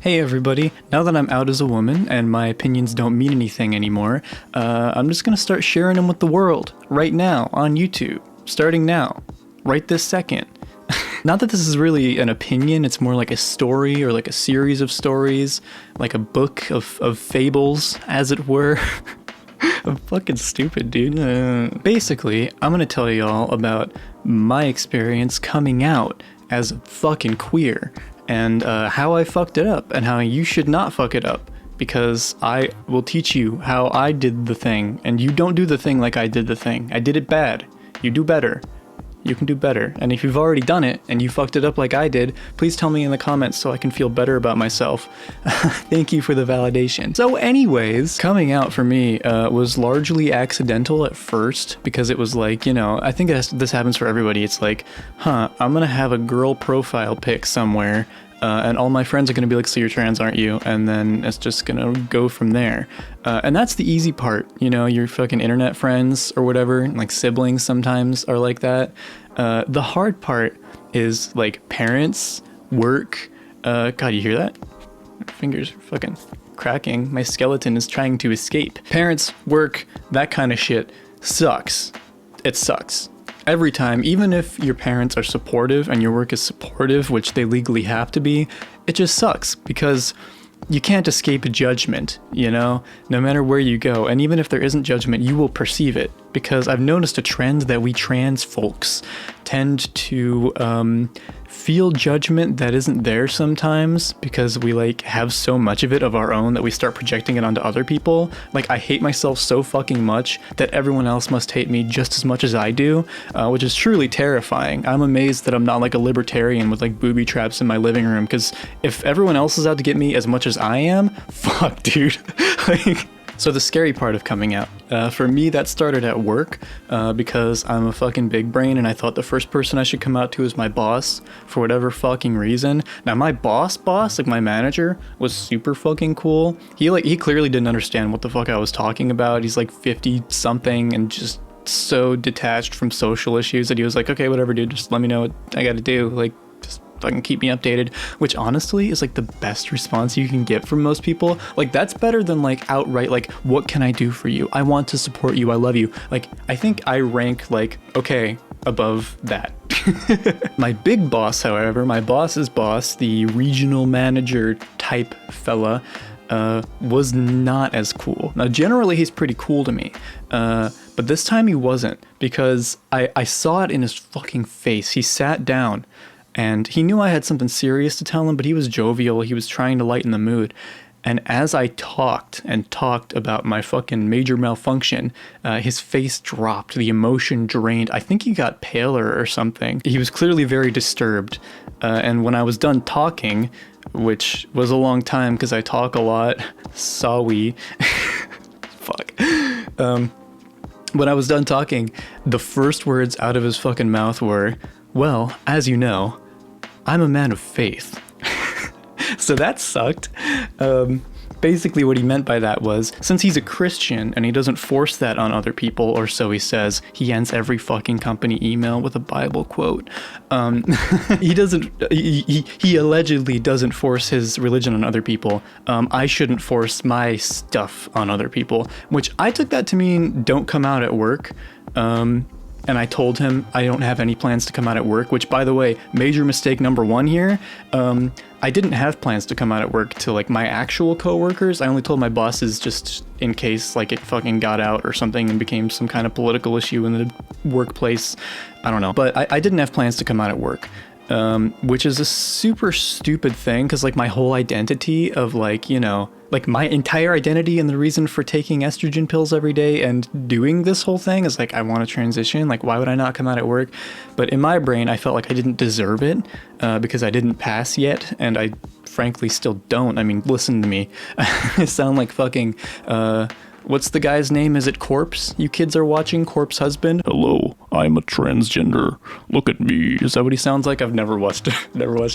Hey everybody, now that I'm out as a woman and my opinions don't mean anything anymore, I'm just gonna start sharing them with the world, right now, on YouTube, starting now, right this second. Not that this is really an opinion, it's more like a story or like a series of stories, like a book of fables, as it were. I'm fucking stupid, dude. Basically, I'm gonna tell y'all about my experience coming out as fucking queer, and how I fucked it up, and how you should not fuck it up, because I will teach you how I did the thing, and you don't do the thing like I did the thing. I did it bad. You do better. You can do better. And if you've already done it, and you fucked it up like I did, please tell me in the comments so I can feel better about myself. Thank you for the validation. So anyways, coming out for me was largely accidental at first, because it was like, you know, I think this happens for everybody. It's like, I'm gonna have a girl profile pic somewhere, and all my friends are gonna be like, so you're trans, aren't you? And then it's just gonna go from there. And that's the easy part, you know, your fucking internet friends or whatever, like siblings sometimes are like that. The hard part is like parents, work, God, you hear that? My fingers are fucking cracking. My skeleton is trying to escape. Parents, work, that kind of shit sucks. It sucks. Every time, even if your parents are supportive and your work is supportive, which they legally have to be, it just sucks because you can't escape judgment, you know, no matter where you go. And even if there isn't judgment, you will perceive it, because I've noticed a trend that we trans folks tend to feel judgment that isn't there sometimes, because we like have so much of it of our own that we start projecting it onto other people. Like, I hate myself so fucking much that everyone else must hate me just as much as I do, which is truly terrifying. I'm amazed that I'm not like a libertarian with like booby traps in my living room, because if everyone else is out to get me as much as I am, fuck, dude. Like, so the scary part of coming out, for me, that started at work, because I'm a fucking big brain, and I thought the first person I should come out to is my boss, for whatever fucking reason. Now my boss, like my manager, was super fucking cool. He clearly didn't understand what the fuck I was talking about. He's like 50 something and just so detached from social issues that he was like, okay, whatever, dude, just let me know what I gotta do. Like, just fucking keep me updated, which honestly is like the best response you can get from most people. Like, that's better than like outright like, what can I do for you? I want to support you. I love you. Like, I think I rank like, okay, above that. My big boss, however, my boss's boss, the regional manager type fella, was not as cool. Now, generally he's pretty cool to me, but this time he wasn't, because I saw it in his fucking face. He sat down and he knew I had something serious to tell him, but he was jovial. He was trying to lighten the mood. And as I talked about my fucking major malfunction, his face dropped, the emotion drained. I think he got paler or something. He was clearly very disturbed. And when I was done talking, which was a long time because I talk a lot, sorry. Fuck. When I was done talking, the first words out of his fucking mouth were, well, as you know, I'm a man of faith. So that sucked. Basically what he meant by that was, since he's a Christian and he doesn't force that on other people, or so he says, he ends every fucking company email with a Bible quote. He allegedly doesn't force his religion on other people. I shouldn't force my stuff on other people, which I took that to mean don't come out at work. And I told him I don't have any plans to come out at work, which, by the way, major mistake number one here. I didn't have plans to come out at work to like my actual coworkers. I only told my bosses just in case like it fucking got out or something and became some kind of political issue in the workplace. I don't know. But I didn't have plans to come out at work. Which is a super stupid thing, because like my whole identity of like, you know, like my entire identity and the reason for taking estrogen pills every day and doing this whole thing is like, I want to transition. Like, why would I not come out at work? But in my brain, I felt like I didn't deserve it, because I didn't pass yet. And I frankly still don't. I mean, listen to me. I sound like fucking, what's the guy's name? Is it Corpse? You kids are watching Corpse Husband? Hello, I'm a transgender. Look at me. Is that what he sounds like? I've never watched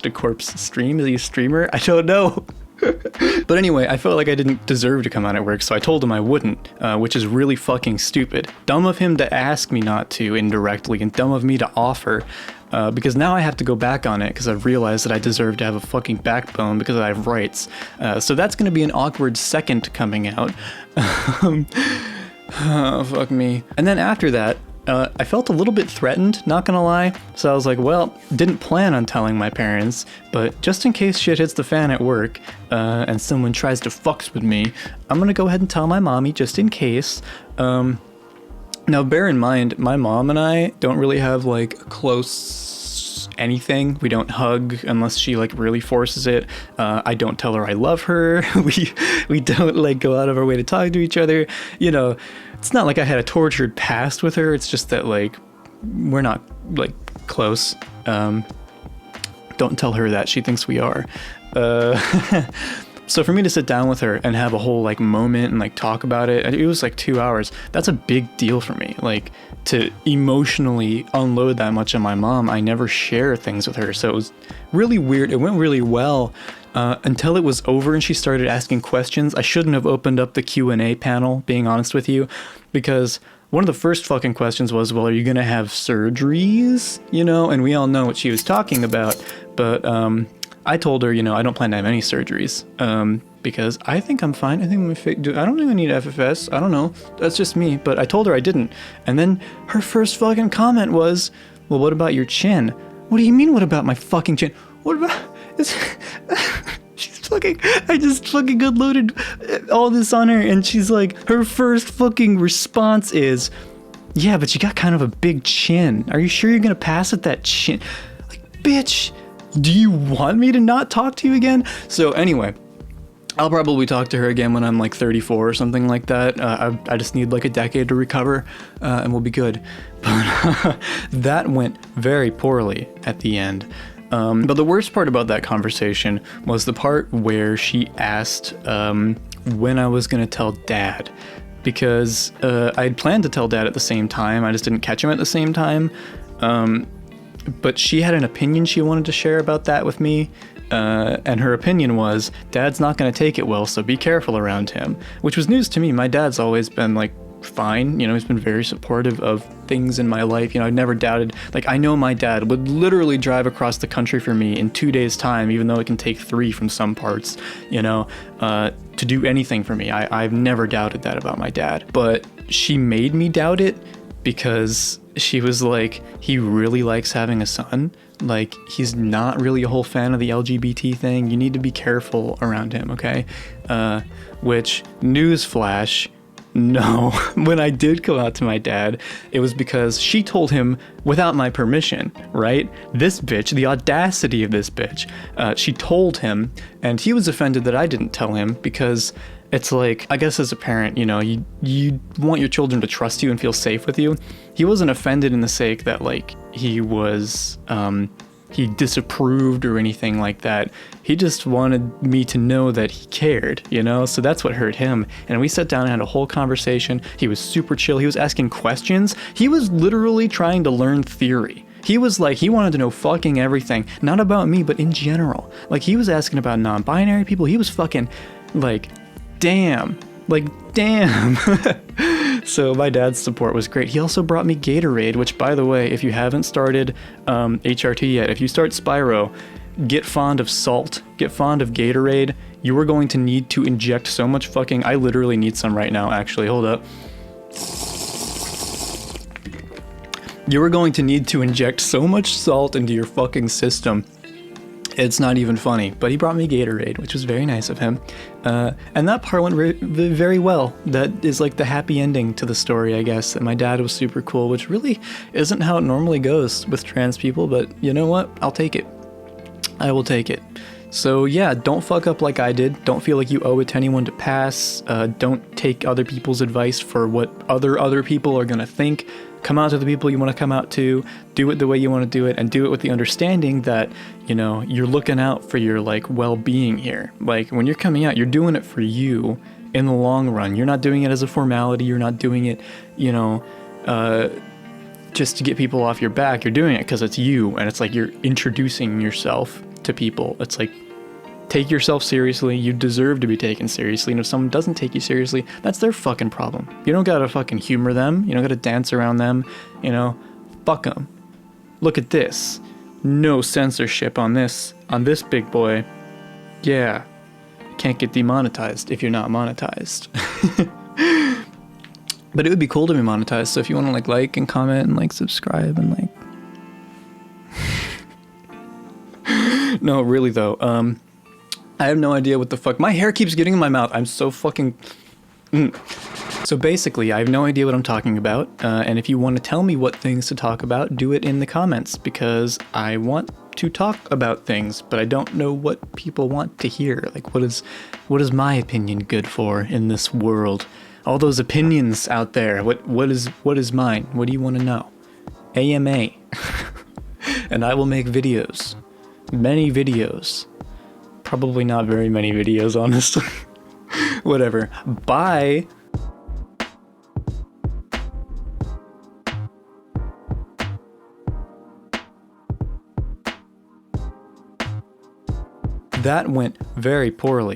a Corpse stream. Is he a streamer? I don't know. But anyway, I felt like I didn't deserve to come out at work, so I told him I wouldn't, which is really fucking stupid. Dumb of him to ask me not to indirectly, and dumb of me to offer. because now I have to go back on it because I've realized that I deserve to have a fucking backbone because I have rights. So that's going to be an awkward second coming out. Oh, fuck me. And then after that, I felt a little bit threatened, not gonna lie. So I was like, well, didn't plan on telling my parents, but just in case shit hits the fan at work, and someone tries to fucks with me, I'm gonna go ahead and tell my mommy just in case. Now bear in mind, my mom and I don't really have like close anything. We don't hug unless she like really forces it. I don't tell her I love her. We don't like go out of our way to talk to each other. You know, it's not like I had a tortured past with her. It's just that like we're not like close. Don't tell her that. She thinks we are. So for me to sit down with her and have a whole like moment and like talk about it, it was like 2 hours. That's a big deal for me. Like to emotionally unload that much on my mom. I never share things with her. So it was really weird. It went really well until it was over and she started asking questions. I shouldn't have opened up the Q&A panel, being honest with you, because one of the first fucking questions was, well, are you going to have surgeries? You know, and we all know what she was talking about. But I told her, you know, I don't plan to have any surgeries because I think I'm fine. I think I don't even need FFS. I don't know. That's just me. But I told her I didn't. And then her first fucking comment was, well, what about your chin? What do you mean, what about my fucking chin? What about... She's fucking... I just fucking unloaded all this on her. And she's like, her first fucking response is, yeah, but you got kind of a big chin. Are you sure you're going to pass at that chin? Like, bitch... Do you want me to not talk to you again? So anyway, I'll probably talk to her again when I'm like 34 or something like that. I just need like a decade to recover and we'll be good. But that went very poorly at the end. But the worst part about that conversation was the part where she asked when I was going to tell Dad. Because I'd planned to tell Dad at the same time. I just didn't catch him at the same time. But she had an opinion she wanted to share about that with me, and her opinion was, Dad's not going to take it well, so be careful around him, which was news to me. My dad's always been, like, fine, you know, he's been very supportive of things in my life, you know, I've never doubted, like, I know my dad would literally drive across the country for me in 2 days' time, even though it can take 3 from some parts, you know, to do anything for me. I've never doubted that about my dad, but she made me doubt it because... she was like, he really likes having a son. Like, he's not really a whole fan of the LGBT thing. You need to be careful around him, okay? Which, newsflash, no. When I did come out to my dad, it was because she told him without my permission, right? This bitch, the audacity of this bitch. She told him, and he was offended that I didn't tell him because... it's like, I guess as a parent, you know, you want your children to trust you and feel safe with you. He wasn't offended in the sake that, like, he was, he disapproved or anything like that. He just wanted me to know that he cared, you know? So that's what hurt him. And we sat down and had a whole conversation. He was super chill. He was asking questions. He was literally trying to learn theory. He was like, he wanted to know fucking everything. Not about me, but in general. Like, he was asking about non-binary people. He was fucking, like... damn. So my dad's support was great. He also brought me Gatorade, which, by the way, if you haven't started HRT yet, if you start Spyro, get fond of salt, get fond of Gatorade. You are going to need to inject so much fucking... I literally need some right now, actually. Hold up. You are going to need to inject so much salt into your fucking system. It's not even funny, but he brought me Gatorade, which was very nice of him. And that part went very well. That is like the happy ending to the story, I guess, that my dad was super cool, which really isn't how it normally goes with trans people, but you know what? I'll take it. I will take it. So yeah, don't fuck up like I did. Don't feel like you owe it to anyone to pass. Don't take other people's advice for what other people are gonna think. Come out to the people you want to come out to, do it the way you want to do it, and do it with the understanding that, you know, you're looking out for your, like, well-being here. Like, when you're coming out, you're doing it for you in the long run. You're not doing it as a formality. You're not doing it, you know, just to get people off your back. You're doing it because it's you, and it's like you're introducing yourself to people. It's like, take yourself seriously. You deserve to be taken seriously. And if someone doesn't take you seriously, that's their fucking problem. You don't gotta fucking humor them. You don't gotta dance around them. You know, fuck them. Look at this. No censorship on this big boy. Yeah. Can't get demonetized if you're not monetized. But it would be cool to be monetized, so if you want to like and comment and subscribe and No, really though. I have no idea what the fuck. My hair keeps getting in my mouth. I'm so fucking So basically, I have no idea what I'm talking about, and if you want to tell me what things to talk about, do it in the comments, because I want to talk about things, but I don't know what people want to hear. Like, what is my opinion good for in this world? All those opinions out there, what is mine? What do you want to know? AMA. And I will make videos. Many videos. Probably not very many videos, honestly. Whatever. Bye! That went very poorly.